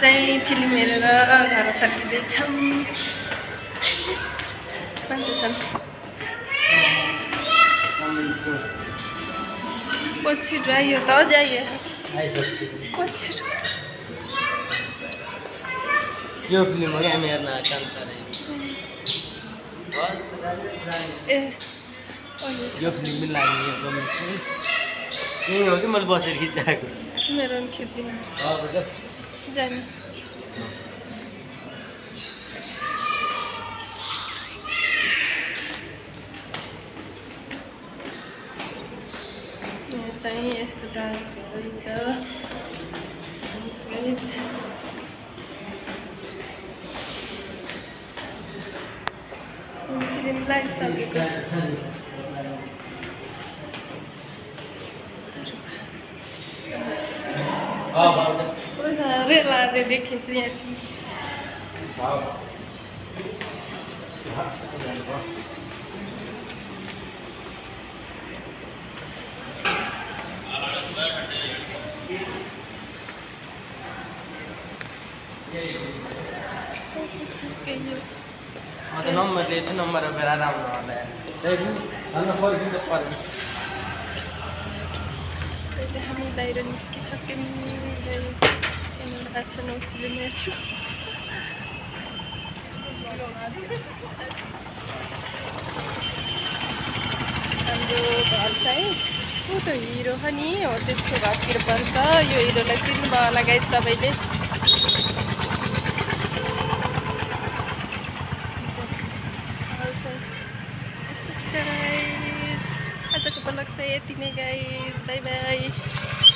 चाहिँ फिल्म हेरेर घर फर्किँदैछौँ। मान्छे छन् छिटो आइयो त अझै आइयो छिटो यो फिल्म हो क्या हामी हेर्न ए यो फिल्म पनि लाग्यो यही हो कि मैले बसेर खिचाएको मेरो पनि खिच्दिनँ जाने चाहिँ यस्तो टाइपको छ फिल्म लागिसकेको रेला अझै देखिन्छ यहाँ चाहिँ नम्बर लिएको छु नम्बर बेला राम्रो होला अहिले हामी बाहिर निस्किसक्यौँ हाम्रो घर चाहिँ ऊ त हिरो हो नि हो त्यसको घरतिर पर्छ यो हिरोलाई चिन्नुभयो होला गाइस सबैले आजको ब्लग चाहिँ यति नै गाइस बाई बाई